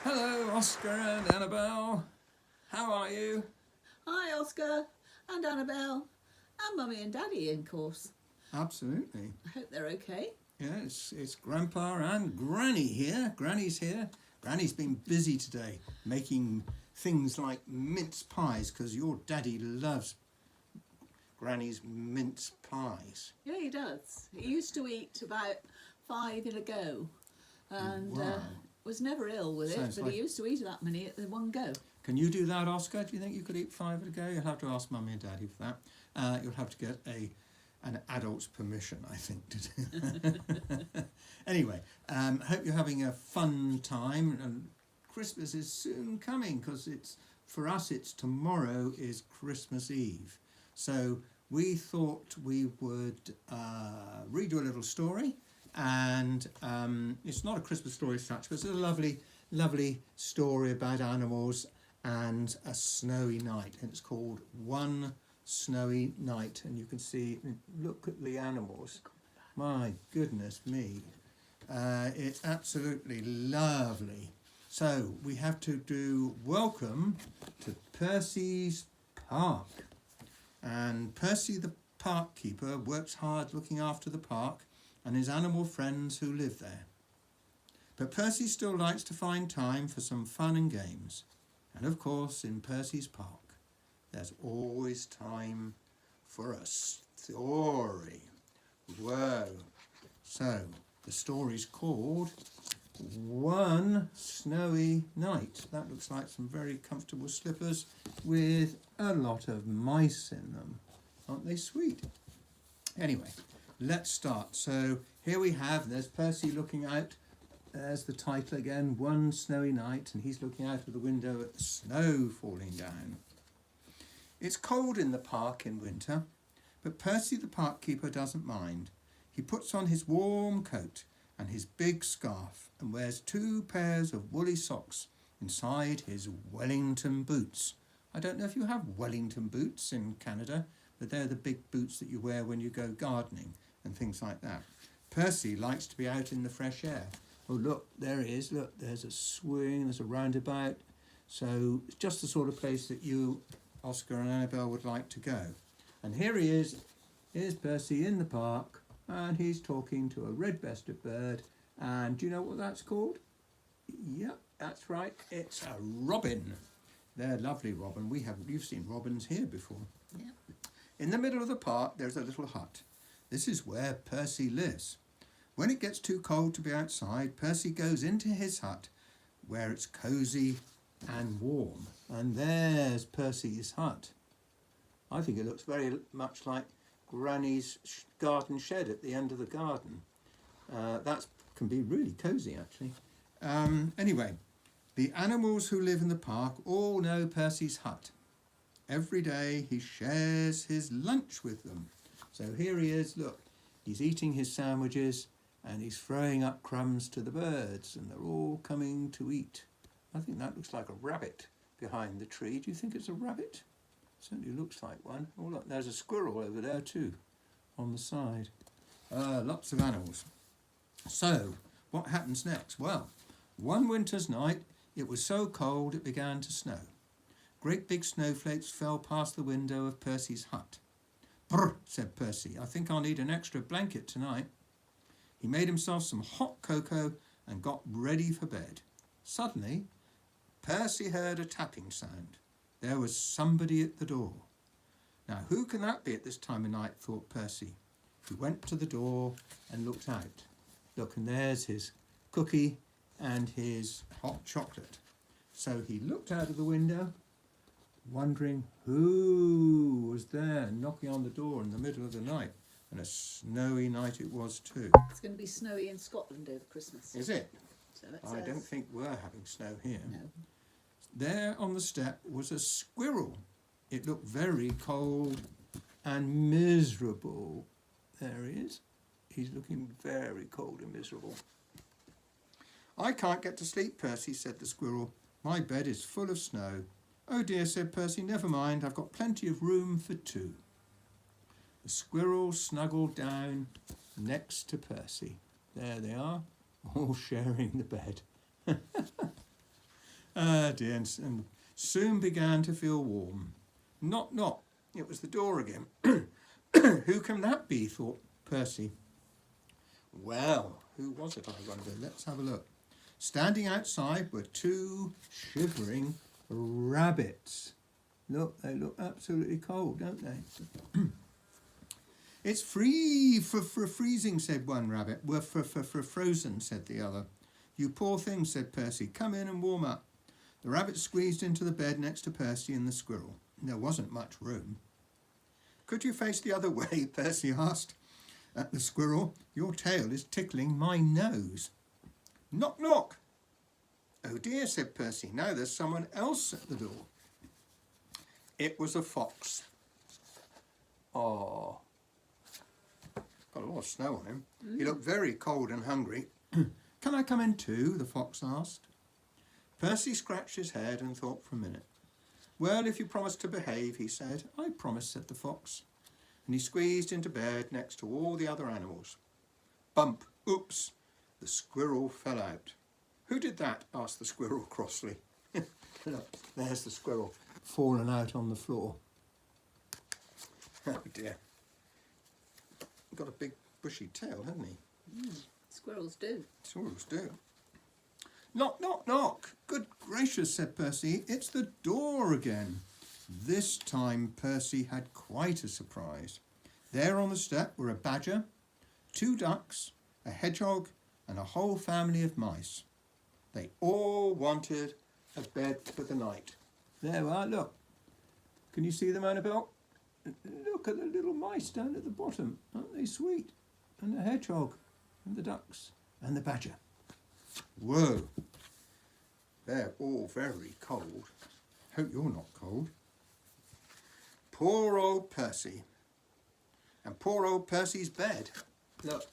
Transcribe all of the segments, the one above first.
Hello, Oscar and Annabelle. How are you? Hi, Oscar and Annabelle and Mummy and Daddy, of course. Absolutely. I hope they're okay. Yes, it's Grandpa and Granny here. Granny's here. Granny's been busy today making things like mince pies because your daddy loves Granny's mince pies. Yeah, he does. He used to eat about 5 in a go and Wow. was never ill with Sounds it, but like- he used to eat that many at one go. Can you do that, Oscar? Do you think you could eat 5 at a go? You'll have to ask Mummy and Daddy for that. You'll have to get an adult's permission, I think, to do. Anyway, hope you're having a fun time. And Christmas is soon coming because for us it's tomorrow is Christmas Eve. So we thought we would read you a little story, and it's not a Christmas story as such, but it's a lovely story about animals and a snowy night, and it's called One Snowy Night. And you can see, look at the animals, my goodness me, it's absolutely lovely. So we have to do welcome to Percy's Park, and Percy the park keeper works hard looking after the park and his animal friends who live there. But Percy still likes to find time for some fun and games. And of course, in Percy's Park, there's always time for a story. Whoa. So, the story's called One Snowy Night. That looks like some very comfortable slippers with a lot of mice in them. Aren't they sweet? Anyway, let's start. So, here we have, there's Percy looking out. There's the title again, One Snowy Night, and he's looking out of the window at the snow falling down. It's cold in the park in winter, but Percy the park keeper doesn't mind. He puts on his warm coat and his big scarf and wears 2 pairs of woolly socks inside his Wellington boots. I don't know if you have Wellington boots in Canada, but they're the big boots that you wear when you go gardening and things like that. Percy likes to be out in the fresh air. Oh, look, there he is. Look, there's a swing, there's a roundabout. So it's just the sort of place that you, Oscar and Annabelle, would like to go. And here he is. Here's Percy in the park, and he's talking to a red-breasted bird. And do you know what that's called? Yep, that's right. It's a robin. They're lovely robin. You've seen robins here before. Yeah. In the middle of the park, there's a little hut. This is where Percy lives. When it gets too cold to be outside, Percy goes into his hut, where it's cosy and warm. And there's Percy's hut. I think it looks very much like Granny's garden shed at the end of the garden. That can be really cosy, actually. Anyway, the animals who live in the park all know Percy's hut. Every day he shares his lunch with them. So here he is, look, he's eating his sandwiches and he's throwing up crumbs to the birds, and they're all coming to eat. I think that looks like a rabbit behind the tree. Do you think it's a rabbit? Certainly looks like one. Oh look, there's a squirrel over there too, on the side. Lots of animals. So, what happens next? Well, one winter's night, it was so cold it began to snow. Great big snowflakes fell past the window of Percy's hut. "Brr," said Percy, "I think I'll need an extra blanket tonight." He made himself some hot cocoa and got ready for bed. Suddenly, Percy heard a tapping sound. There was somebody at the door. Now, who can that be at this time of night, thought Percy. He went to the door and looked out. Look, and there's his cookie and his hot chocolate. So he looked out of the window, wondering who was there knocking on the door in the middle of the night. And a snowy night it was too. It's going to be snowy in Scotland over Christmas. Is it? So that I says- don't think we're having snow here. No. There on the step was a squirrel. It looked very cold and miserable. There he is. He's looking very cold and miserable. "I can't get to sleep, Percy," said the squirrel. "My bed is full of snow." "Oh dear," said Percy, "never mind. I've got plenty of room for 2. The squirrel snuggled down next to Percy. There they are, all sharing the bed. Ah dear, and soon began to feel warm. Knock, knock. It was the door again. Who can that be, thought Percy. Well, who was it, I wonder? Let's have a look. Standing outside were two shivering rabbits. Look, they look absolutely cold, don't they? It's freezing, said one rabbit. We're frozen, said the other. You poor thing, said Percy. Come in and warm up. The rabbit squeezed into the bed next to Percy and the squirrel. There wasn't much room. Could you face the other way? Percy asked. At the squirrel, your tail is tickling my nose. Knock, knock. Oh dear, said Percy. Now there's someone else at the door. It was a fox. Oh, got a lot of snow on him. He looked very cold and hungry. Can I come in too? The fox asked. Percy scratched his head and thought for a minute. Well, if you promise to behave, he said. I promise, said the fox. And he squeezed into bed next to all the other animals. Bump! Oops! The squirrel fell out. Who did that? Asked the squirrel crossly. Look, there's the squirrel, fallen out on the floor. Oh dear. Got a big bushy tail, hasn't he? Squirrels do. Squirrels do. Knock, knock, knock. Good gracious, said Percy. It's the door again. This time Percy had quite a surprise. There on the step were a badger, 2 ducks, a hedgehog, and a whole family of mice. They all wanted a bed for the night. There we are, look. Can you see them, Annabelle? Look at the little mice down at the bottom. Aren't they sweet? And the hedgehog, and the ducks, and the badger. Whoa. They're all very cold. Hope you're not cold. Poor old Percy. And poor old Percy's bed. Look,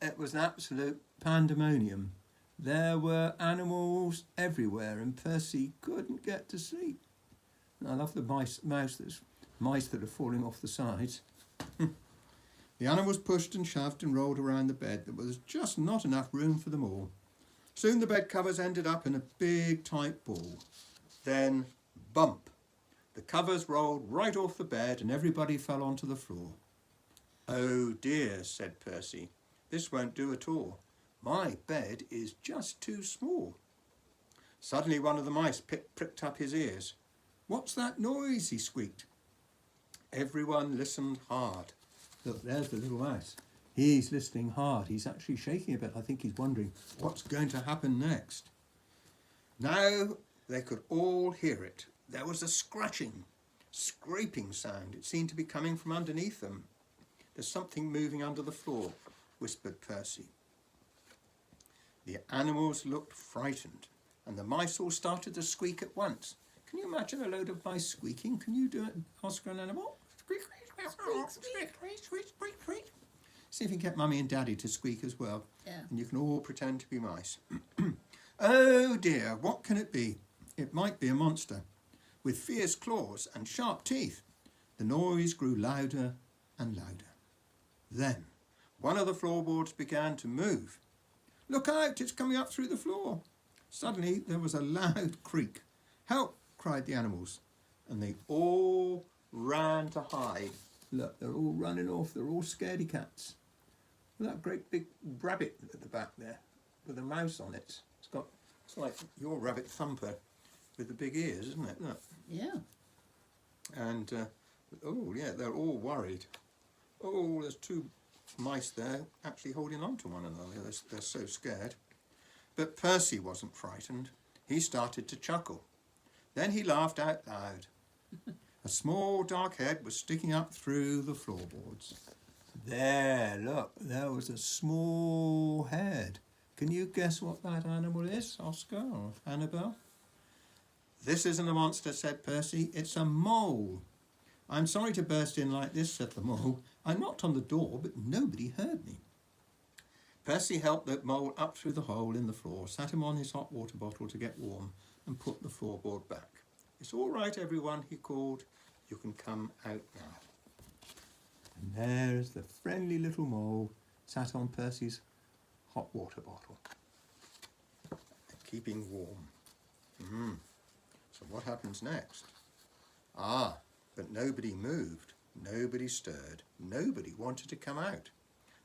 it was an absolute pandemonium. There were animals everywhere and Percy couldn't get to sleep. And I love the mice that are falling off the sides. The animals pushed and shoved and rolled around the bed. There was just not enough room for them all. Soon the bed covers ended up in a big tight ball. Then, bump! The covers rolled right off the bed and everybody fell onto the floor. Oh dear, said Percy. This won't do at all. My bed is just too small. Suddenly one of the mice pricked up his ears. What's that noise? He squeaked. Everyone listened hard. Look, there's the little mouse. He's listening hard. He's actually shaking a bit. I think he's wondering what's going to happen next. Now they could all hear it. There was a scratching, scraping sound. It seemed to be coming from underneath them. There's something moving under the floor, whispered Percy. The animals looked frightened, and the mice all started to squeak at once. Can you imagine a load of mice squeaking? Can you do it, Oscar and Annabelle? Squeak, squeak, squeak, squeak, squeak, squeak, squeak, squeak. See if you can get Mummy and Daddy to squeak as well. Yeah. And you can all pretend to be mice. Oh dear, what can it be? It might be a monster with fierce claws and sharp teeth. The noise grew louder and louder. Then one of the floorboards began to move. Look out, it's coming up through the floor. Suddenly there was a loud creak. Help, cried the animals, and they all ran to hide. Look, they're all running off, they're all scaredy cats. Look at that great big rabbit at the back there with a mouse on it. It's like your rabbit Thumper with the big ears, isn't it? Look. Yeah. And, oh yeah, they're all worried. Oh, there's 2 mice there actually holding on to one another. They're so scared. But Percy wasn't frightened. He started to chuckle. Then he laughed out loud. A small dark head was sticking up through the floorboards. There, look, there was a small head. Can you guess what that animal is, Oscar or Annabelle? This isn't a monster, said Percy. It's a mole. I'm sorry to burst in like this, said the mole. I knocked on the door, but nobody heard me. Percy helped the mole up through the hole in the floor, sat him on his hot water bottle to get warm, and put the floorboard back. It's all right, everyone, he called. You can come out now. And there's the friendly little mole sat on Percy's hot water bottle, keeping warm. So what happens next? Ah, but nobody moved, nobody stirred, nobody wanted to come out.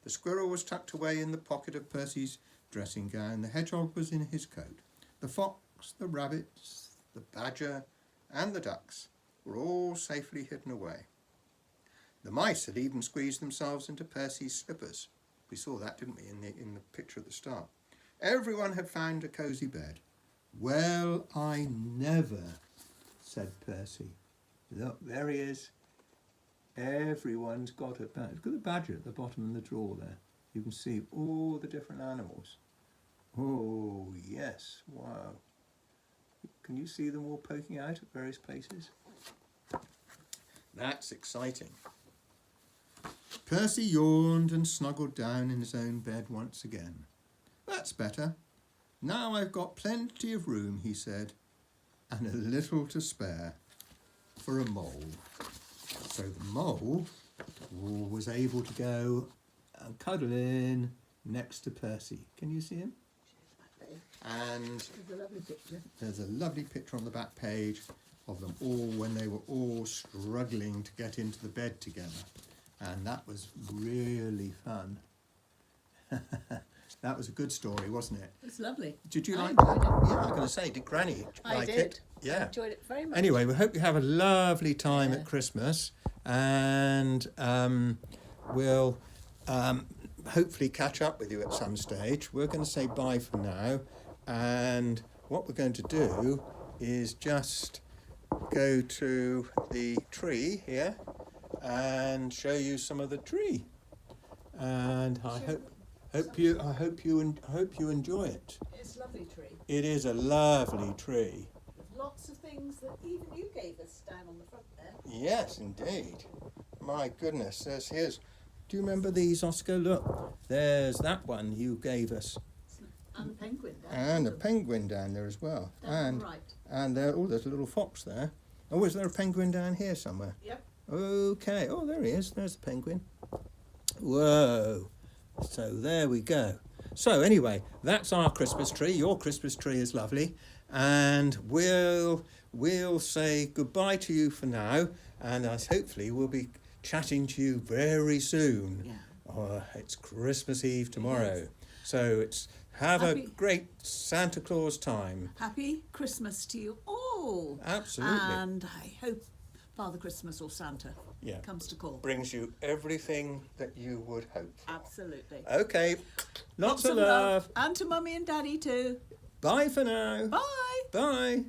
The squirrel was tucked away in the pocket of Percy's dressing gown, the hedgehog was in his coat. The fox, the rabbits, the badger and the ducks were all safely hidden away. The mice had even squeezed themselves into Percy's slippers. We saw that, didn't we, in the picture at the start. Everyone had found a cosy bed. Well, I never, said Percy. Look, there he is. Everyone's got a bed. Look at the badger at the bottom of the drawer there. You can see all the different animals. Oh, yes, wow. Can you see them all poking out at various places? That's exciting. Percy yawned and snuggled down in his own bed once again. That's better. Now I've got plenty of room, he said, and a little to spare for a mole. So the mole was able to go and cuddle in next to Percy. Can you see him? And There's a lovely picture. there's a lovely picture on the back page of them all when they were all struggling to get into the bed together. And that was really fun. That was a good story, wasn't it? It's lovely. Did you I like enjoyed that? it. Yeah, I'm going to say, did Granny I like did. it? I Yeah. enjoyed it very much. Anyway, we hope you have a lovely time Yeah. at Christmas, and we'll hopefully catch up with you at some stage. We're going to say bye for now, and what we're going to do is just go to the tree here and show you some of the tree. And I hope you enjoy it. It's a lovely tree. It is a lovely tree. Lots of things that even you gave us down on the front there. Yes, indeed. My goodness, here's. Do you remember these, Oscar? Look, there's that one you gave us, And the penguin down and a the penguin down there as well, down and the right. there's a little fox there. Oh, is there a penguin down here somewhere? Yep. Okay. Oh, there he is. There's the penguin. Whoa. So there we go. So anyway, that's our Christmas tree. Your Christmas tree is lovely, and we'll say goodbye to you for now, and hopefully we'll be chatting to you very soon. Yeah. It's Christmas Eve tomorrow, Yes. so it's have a Happy- great Santa Claus time. Happy Christmas to you all. Absolutely. And I hope Father Christmas or Santa Yeah. comes to call. Brings you everything that you would hope. Absolutely. Okay, lots of love. And to Mummy and Daddy too. Bye for now. Bye. Bye.